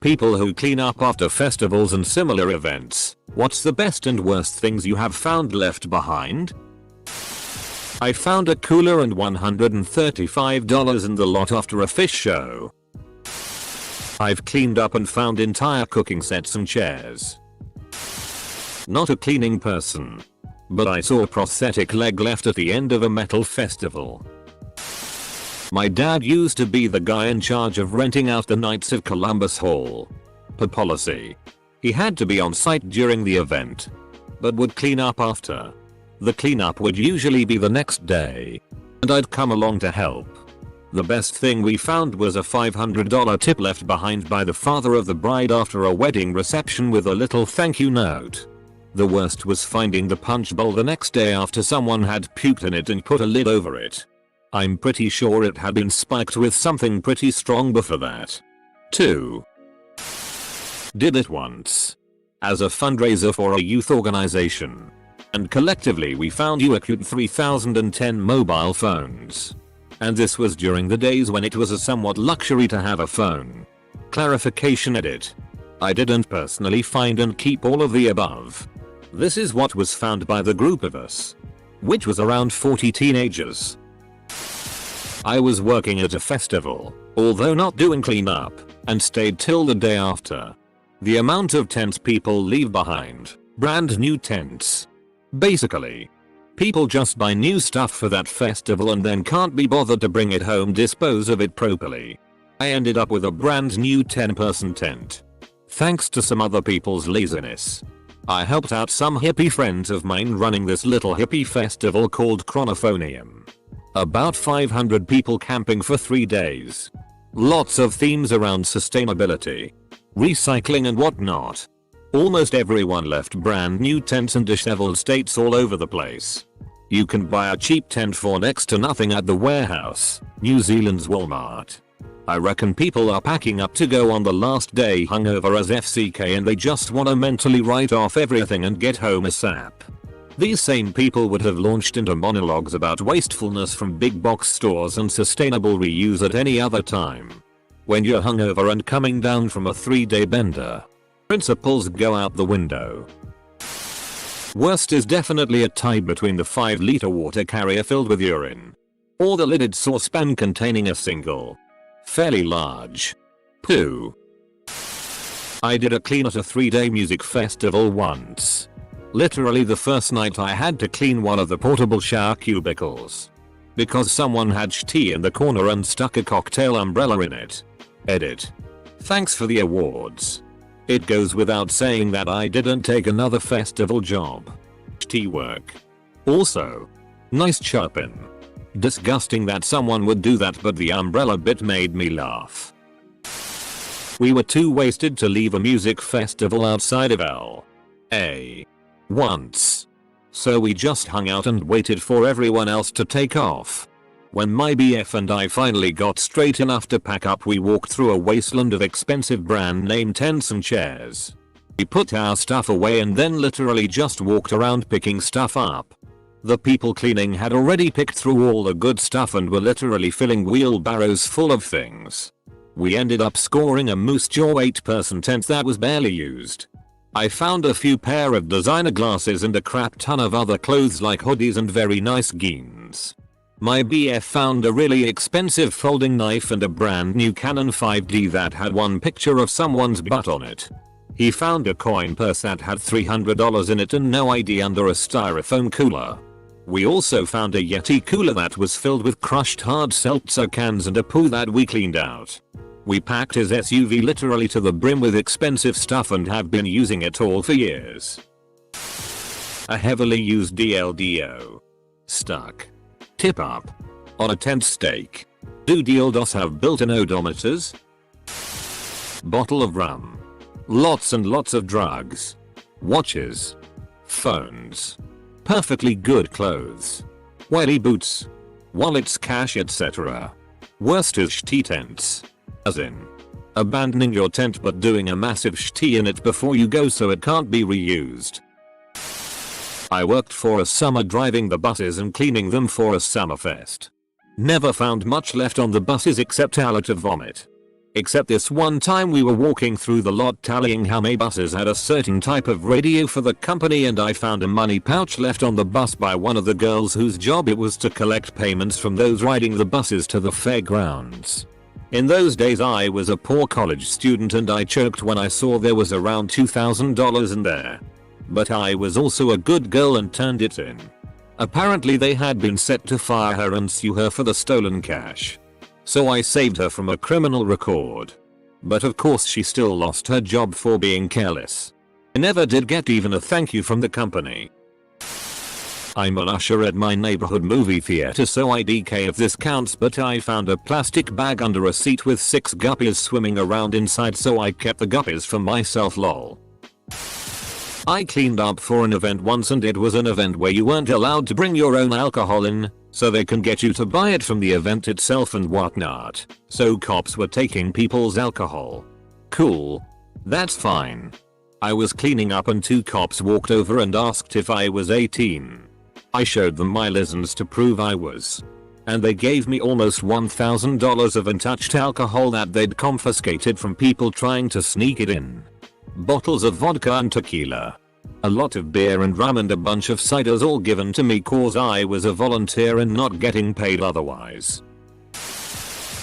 People who clean up after festivals and similar events. What's the best and worst things you have found left behind? I found a cooler and $135 in the lot after a fish show. I've cleaned up and found entire cooking sets and chairs. Not a cleaning person, but I saw a prosthetic leg left at the end of a metal festival. My dad used to be the guy in charge of renting out the Knights of Columbus Hall. Per policy, he had to be on site during the event, but would clean up after. The cleanup would usually be the next day, and I'd come along to help. The best thing we found was a $500 tip left behind by the father of the bride after a wedding reception with a little thank you note. The worst was finding the punch bowl the next day after someone had puked in it and put a lid over it. I'm pretty sure it had been spiked with something pretty strong before that. 2. Did it once. As a fundraiser for a youth organization. And collectively we found you 3010 mobile phones. And this was during the days when it was a somewhat luxury to have a phone. Clarification edit. I didn't personally find and keep all of the above. This is what was found by the group of us, which was around 40 teenagers. I was working at a festival, although not doing cleanup, and stayed till the day after. The amount of tents people leave behind, brand new tents. Basically, people just buy new stuff for that festival and then can't be bothered to bring it home, dispose of it properly. I ended up with a brand new 10-person tent. Thanks to some other people's laziness. I helped out some hippie friends of mine running this little hippie festival called Chronophonium. About 500 people camping for 3 days. Lots of themes around sustainability, recycling and whatnot. Almost everyone left brand new tents in disheveled states all over the place. You can buy a cheap tent for next to nothing at the warehouse, New Zealand's Walmart. I reckon people are packing up to go on the last day hungover as FCK and they just wanna mentally write off everything and get home ASAP. These same people would have launched into monologues about wastefulness from big box stores and sustainable reuse at any other time. When you're hungover and coming down from a 3-day bender, principles go out the window. Worst is definitely a tie between the 5-liter water carrier filled with urine, or the lidded saucepan containing a single, fairly large poo. I did a clean at a 3-day music festival once. Literally the first night I had to clean one of the portable shower cubicles, because someone had tea in the corner and stuck a cocktail umbrella in it. Edit. Thanks for the awards. It goes without saying that I didn't take another festival job. Tea work. Also, nice chirping. Disgusting that someone would do that, but the umbrella bit made me laugh. We were too wasted to leave a music festival outside of L.A. once. So we just hung out and waited for everyone else to take off. When my BF and I finally got straight enough to pack up, we walked through a wasteland of expensive brand name tents and chairs. We put our stuff away and then literally just walked around picking stuff up. The people cleaning had already picked through all the good stuff and were literally filling wheelbarrows full of things. We ended up scoring a moose jaw 8-person tent that was barely used. I found a few pair of designer glasses and a crap ton of other clothes like hoodies and very nice jeans. My BF found a really expensive folding knife and a brand new Canon 5D that had one picture of someone's butt on it. He found a coin purse that had $300 in it and no ID under a styrofoam cooler. We also found a Yeti cooler that was filled with crushed hard seltzer cans and a poo that we cleaned out. We packed his SUV literally to the brim with expensive stuff and have been using it all for years. A heavily used DLDO. Stuck. Tip up. On a tent stake. Do dildos have built-in odometers? Bottle of rum. Lots and lots of drugs. Watches. Phones. Perfectly good clothes. Whitey boots. Wallets, cash, etc. Worst is shitty tents. As in, abandoning your tent but doing a massive shitty in it before you go so it can't be reused. I worked for a summer driving the buses and cleaning them for a summerfest. Never found much left on the buses except out of vomit. Except this one time we were walking through the lot tallying how many buses had a certain type of radio for the company, and I found a money pouch left on the bus by one of the girls whose job it was to collect payments from those riding the buses to the fairgrounds. In those days I was a poor college student and I choked when I saw there was around $2,000 in there. But I was also a good girl and turned it in. Apparently they had been set to fire her and sue her for the stolen cash. So I saved her from a criminal record. But of course she still lost her job for being careless. I never did get even a thank you from the company. I'm an usher at my neighborhood movie theater, so IDK if this counts, but I found a plastic bag under a seat with 6 guppies swimming around inside, so I kept the guppies for myself, lol. I cleaned up for an event once, and it was an event where you weren't allowed to bring your own alcohol in, so they can get you to buy it from the event itself and whatnot. So cops were taking people's alcohol. Cool. That's fine. I was cleaning up and 2 cops walked over and asked if I was 18. I showed them my license to prove I was. And they gave me almost $1,000 of untouched alcohol that they'd confiscated from people trying to sneak it in. Bottles of vodka and tequila. A lot of beer and rum and a bunch of ciders, all given to me cause I was a volunteer and not getting paid otherwise.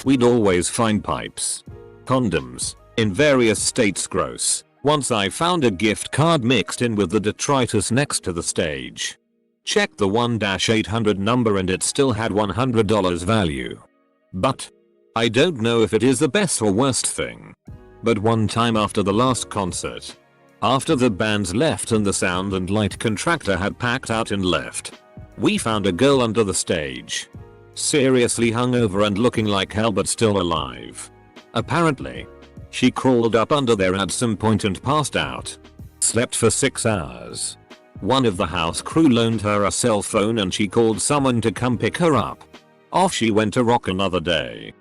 We'd always find pipes. Condoms. In various states. Gross. Once I found a gift card mixed in with the detritus next to the stage. Checked the 1-800 number and it still had $100 value. But I don't know if it is the best or worst thing. But one time after the last concert, after the bands left and the sound and light contractor had packed out and left, we found a girl under the stage. Seriously hungover and looking like hell but still alive. Apparently, she crawled up under there at some point and passed out. Slept for 6 hours. One of the house crew loaned her a cell phone and she called someone to come pick her up. Off she went to rock another day.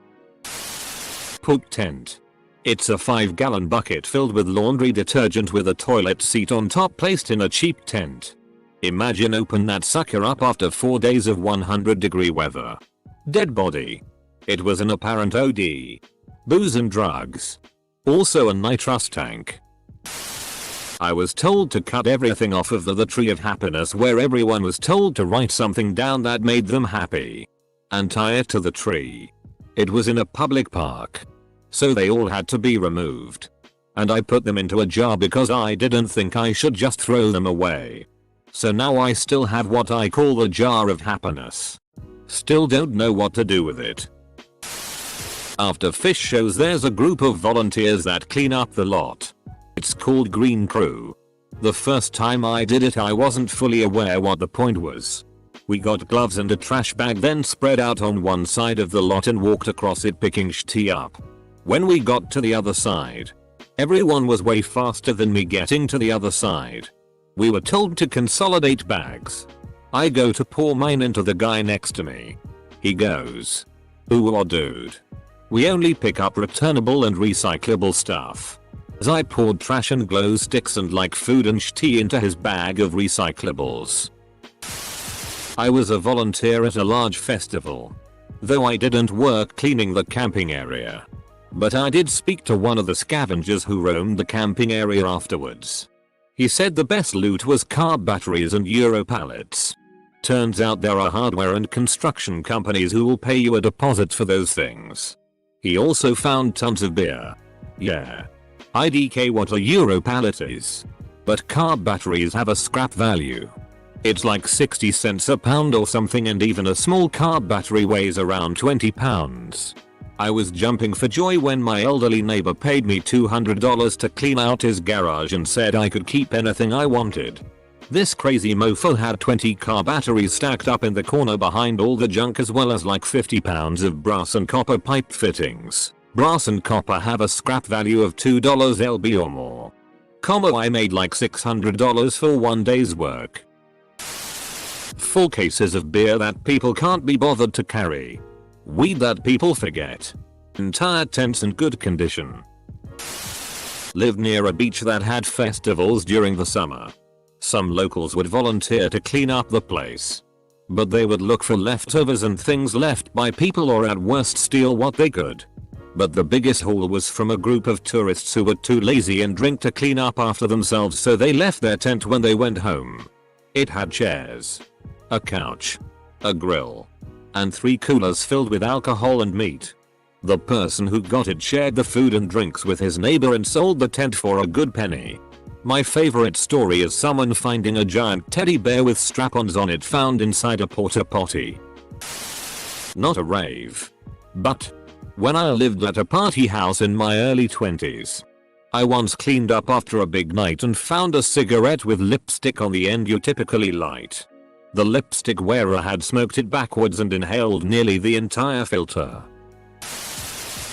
Poop tent. It's a 5-gallon bucket filled with laundry detergent with a toilet seat on top placed in a cheap tent. Imagine open that sucker up after 4 days of 100-degree weather. Dead body. It was an apparent OD. Booze and drugs. Also a nitrous tank. I was told to cut everything off of the Tree of Happiness, where everyone was told to write something down that made them happy. And tie it to the tree. It was in a public park. So they all had to be removed. And I put them into a jar because I didn't think I should just throw them away. So now I still have what I call the jar of happiness. Still don't know what to do with it. After fish shows there's a group of volunteers that clean up the lot. It's called Green Crew. The first time I did it I wasn't fully aware what the point was. We got gloves and a trash bag, then spread out on one side of the lot and walked across it picking shit up. When we got to the other side, everyone was way faster than me getting to the other side. We were told to consolidate bags. I go to pour mine into the guy next to me. He goes, "Ooh, dude. We only pick up returnable and recyclable stuff." As I poured trash and glow sticks and like food and shit into his bag of recyclables. I was a volunteer at a large festival. Though I didn't work cleaning the camping area. But I did speak to one of the scavengers who roamed the camping area afterwards. He said the best loot was car batteries and Euro pallets. Turns out there are hardware and construction companies who will pay you a deposit for those things. He also found tons of beer. Yeah. IDK what a Euro pallet is. But car batteries have a scrap value. It's like 60 cents a pound or something, and even a small car battery weighs around 20 pounds. I was jumping for joy when my elderly neighbor paid me $200 to clean out his garage and said I could keep anything I wanted. This crazy mofo had 20 car batteries stacked up in the corner behind all the junk, as well as like 50 pounds of brass and copper pipe fittings. Brass and copper have a scrap value of $2 lb or more. I made like $600 for one day's work. 4 cases of beer that people can't be bothered to carry. Weed that people forget. Entire tents in good condition. Lived near a beach that had festivals during the summer. Some locals would volunteer to clean up the place. But they would look for leftovers and things left by people, or at worst steal what they could. But the biggest haul was from a group of tourists who were too lazy and drink to clean up after themselves, so they left their tent when they went home. It had chairs, a couch, a grill, and 3 coolers filled with alcohol and meat. The person who got it shared the food and drinks with his neighbor and sold the tent for a good penny. My favorite story is someone finding a giant teddy bear with strap-ons on it found inside a porta potty. Not a rave, but when I lived at a party house in my early 20s. I once cleaned up after a big night and found a cigarette with lipstick on the end you typically light. The lipstick wearer had smoked it backwards and inhaled nearly the entire filter.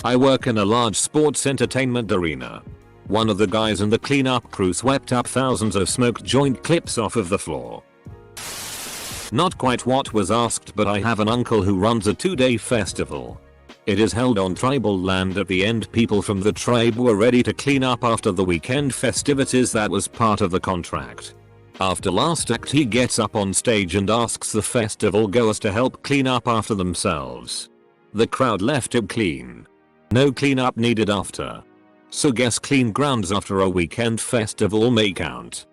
I work in a large sports entertainment arena. One of the guys in the cleanup crew swept up thousands of smoked joint clips off of the floor. Not quite what was asked, but I have an uncle who runs a 2-day festival. It is held on tribal land. At the end, people from the tribe were ready to clean up after the weekend festivities. That was part of the contract. After last act, he gets up on stage and asks the festival goers to help clean up after themselves. The crowd left him clean. No cleanup needed after. So guess clean grounds after a weekend festival may count.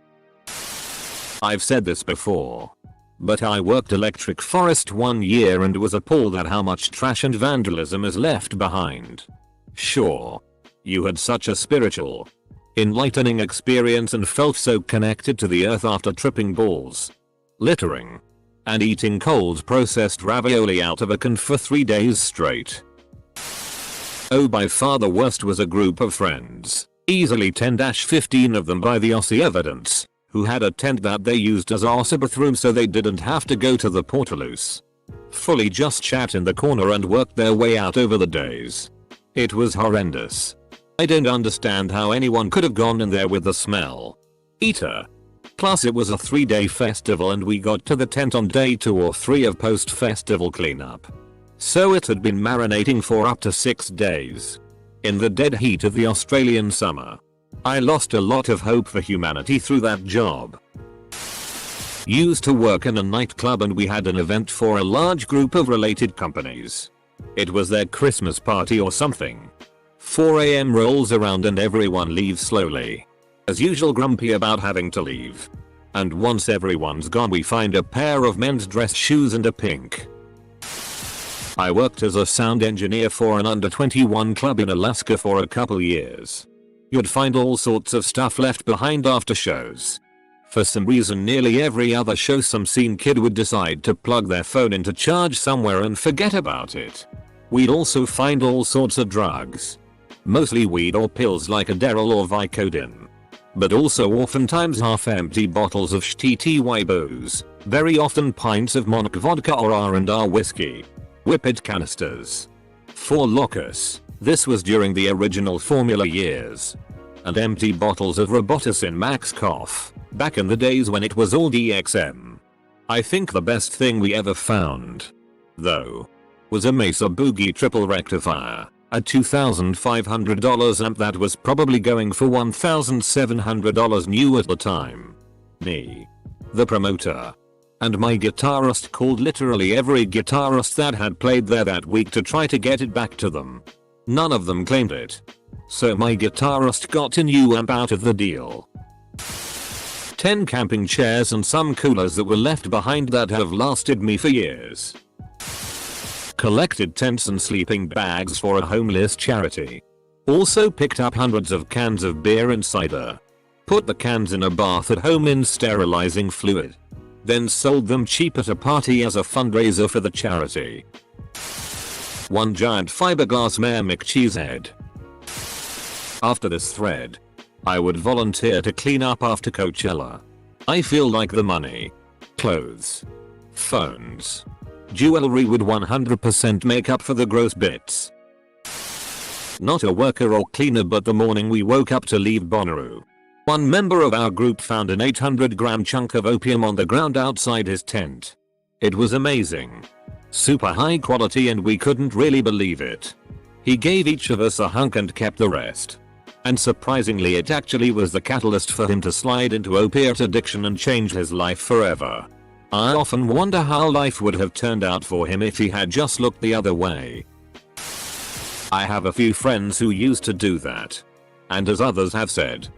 I've said this before, but I worked electric forest 1 year and was appalled at how much trash and vandalism is left behind. Sure, you had such a spiritual, enlightening experience and felt so connected to the earth after tripping balls, littering, and eating cold processed ravioli out of a can for 3 days straight. Oh, by far the worst was a group of friends, easily 10-15 of them by the Aussie evidence, who had a tent that they used as our bathroom so they didn't have to go to the portaloos. Fully just chat in the corner and worked their way out over the days. It was horrendous. I don't understand how anyone could have gone in there with the smell. Eater. Plus it was a 3-day festival and we got to the tent on day 2 or 3 of post-festival cleanup. So it had been marinating for up to 6 days. In the dead heat of the Australian summer. I lost a lot of hope for humanity through that job. Used to work in a nightclub and we had an event for a large group of related companies. It was their Christmas party or something. 4 AM rolls around and everyone leaves slowly. As usual, grumpy about having to leave. And once everyone's gone, we find a pair of men's dress shoes and a pink. I worked as a sound engineer for an under 21 club in Alaska for a couple years. You'd find all sorts of stuff left behind after shows. For some reason nearly every other show some scene kid would decide to plug their phone into charge somewhere and forget about it. We'd also find all sorts of drugs. Mostly weed or pills like Adderall or Vicodin. But also oftentimes half-empty bottles of you.I booze. Very often pints of Monk vodka or R&R whiskey. Whippet canisters. For Locus. This was during the original formula years. And empty bottles of Robitussin Max Cough, back in the days when it was all DXM. I think the best thing we ever found, though, was a Mesa Boogie triple rectifier, a $2,500 amp that was probably going for $1,700 new at the time. Me, the promoter, and my guitarist called literally every guitarist that had played there that week to try to get it back to them. None of them claimed it. So my guitarist got a new amp out of the deal. 10 camping chairs and some coolers that were left behind that have lasted me for years. Collected tents and sleeping bags for a homeless charity. Also picked up hundreds of cans of beer and cider. Put the cans in a bath at home in sterilizing fluid. Then sold them cheap at a party as a fundraiser for the charity. One giant fiberglass Mayor McCheesehead. After this thread, I would volunteer to clean up after Coachella. I feel like the money, clothes, phones, jewelry would 100% make up for the gross bits. Not a worker or cleaner, but the morning we woke up to leave Bonnaroo, one member of our group found an 800-gram chunk of opium on the ground outside his tent. It was amazing. Super high quality and we couldn't really believe it. He gave each of us a hunk and kept the rest. And surprisingly it actually was the catalyst for him to slide into opiate addiction and change his life forever. I often wonder how life would have turned out for him if he had just looked the other way. I have a few friends who used to do that. And as others have said,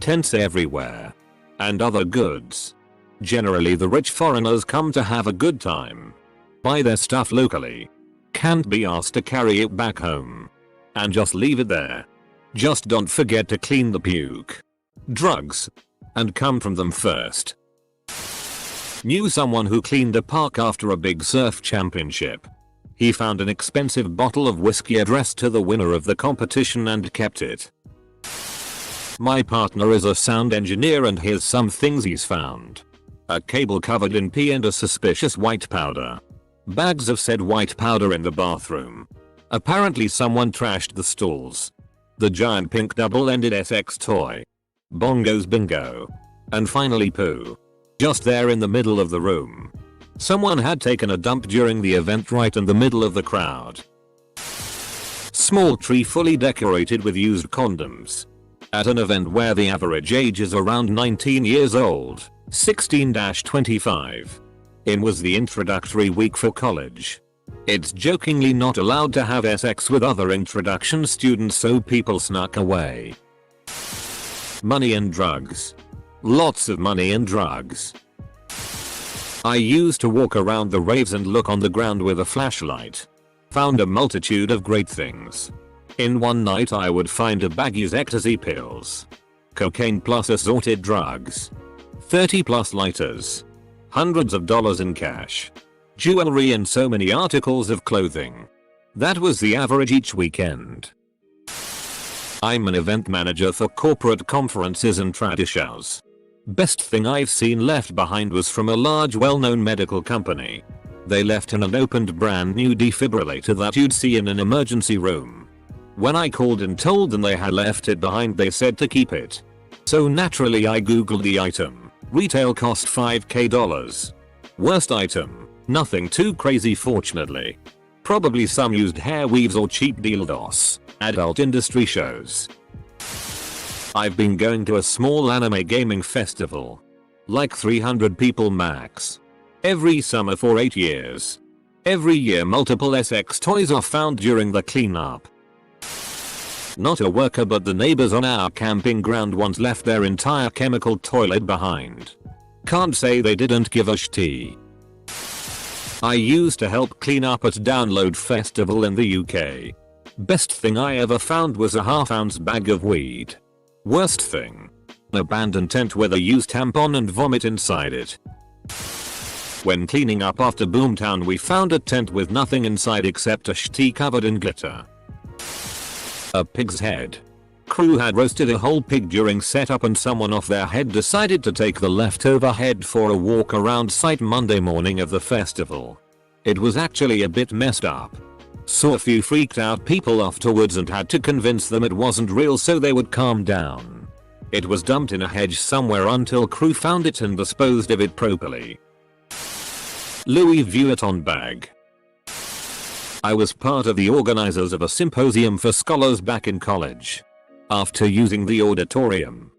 tents everywhere. And other goods. Generally the rich foreigners come to have a good time. Buy their stuff locally. Can't be asked to carry it back home. And just leave it there. Just don't forget to clean the puke. Drugs. And come from them first. Knew someone who cleaned a park after a big surf championship. He found an expensive bottle of whiskey addressed to the winner of the competition and kept it. My partner is a sound engineer and here's some things he's found. A cable covered in pee and a suspicious white powder. Bags of said white powder in the bathroom. Apparently someone trashed the stalls. The giant pink double-ended SX toy. Bongos bingo. And finally poo. Just there in the middle of the room. Someone had taken a dump during the event right in the middle of the crowd. Small tree fully decorated with used condoms. At an event where the average age is around 19 years old, 16-25. In was the introductory week for college. It's jokingly not allowed to have sex with other introduction students, so people snuck away. Money and drugs. Lots of money and drugs. I used to walk around the raves and look on the ground with a flashlight. Found a multitude of great things. In one night I would find a baggies ecstasy pills. Cocaine plus assorted drugs. 30 plus lighters. Hundreds of dollars in cash. Jewelry and so many articles of clothing. That was the average each weekend. I'm an event manager for corporate conferences and trade shows. Best thing I've seen left behind was from a large well-known medical company. They left an unopened brand new defibrillator that you'd see in an emergency room. When I called and told them they had left it behind, they said to keep it. So naturally I googled the item. Retail cost $5K. Worst item. Nothing too crazy fortunately. Probably some used hair weaves or cheap dildos. Adult industry shows. I've been going to a small anime gaming festival. Like 300 people max. Every summer for 8 years. Every year multiple SX toys are found during the cleanup. Not a worker but the neighbors on our camping ground once left their entire chemical toilet behind. Can't say they didn't give a shit. I used to help clean up at Download Festival in the UK. Best thing I ever found was a half-ounce bag of weed. Worst thing. An abandoned tent with a used tampon and vomit inside it. When cleaning up after Boomtown we found a tent with nothing inside except a shitty covered in glitter. A pig's head. Crew had roasted a whole pig during setup and someone off their head decided to take the leftover head for a walk around site Monday morning of the festival. It was actually a bit messed up. Saw a few freaked out people afterwards and had to convince them it wasn't real so they would calm down. It was dumped in a hedge somewhere until crew found it and disposed of it properly. Louis Vuitton bag. I was part of the organizers of a symposium for scholars back in college. After using the auditorium.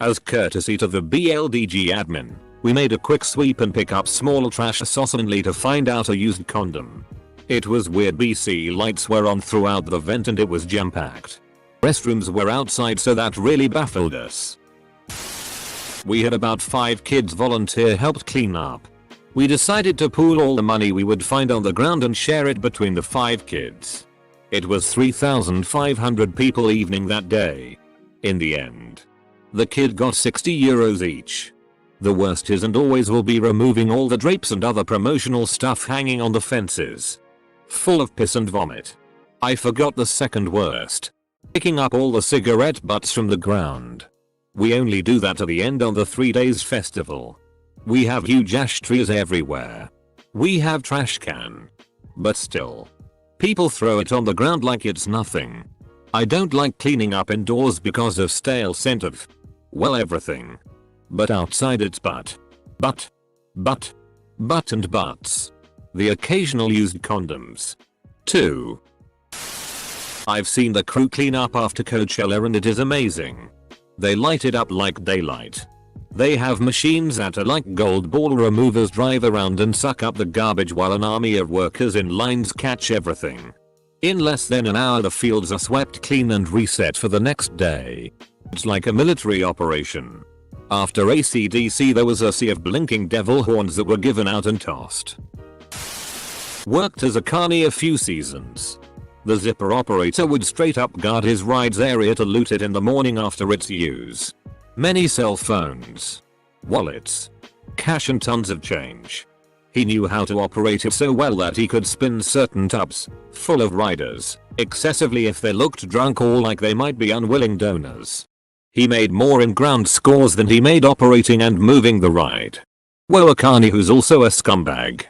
As courtesy to the BLDG admin, we made a quick sweep and pick up small trash saucerly to find out a used condom. It was weird. BC lights were on throughout the event and it was jam-packed. Restrooms were outside so that really baffled us. We had about 5 kids volunteer helped clean up. We decided to pool all the money we would find on the ground and share it between the 5 kids. It was 3,500 people evening that day. In the end, the kid got €60 each. The worst is and always will be removing all the drapes and other promotional stuff hanging on the fences. Full of piss and vomit. I forgot the second worst. Picking up all the cigarette butts from the ground. We only do that at the end of the 3 days festival. We have huge ashtrays everywhere. We have trash can. But still. People throw it on the ground like it's nothing. I don't like cleaning up indoors because of stale scent of, well, everything. But outside it's butt and butts. The occasional used condoms. 2. I've seen the crew clean up after Coachella and it is amazing. They light it up like daylight. They have machines that are like gold ball removers drive around and suck up the garbage while an army of workers in lines catch everything. In less than an hour the fields are swept clean and reset for the next day. It's like a military operation. After AC/DC there was a sea of blinking devil horns that were given out and tossed. Worked as a carny a few seasons. The zipper operator would straight up guard his ride's area to loot it in the morning after its use. Many cell phones, wallets, cash and tons of change. He knew how to operate it so well that he could spin certain tubs, full of riders, excessively if they looked drunk or like they might be unwilling donors. He made more in ground scores than he made operating and moving the ride. Woe a carny who's also a scumbag.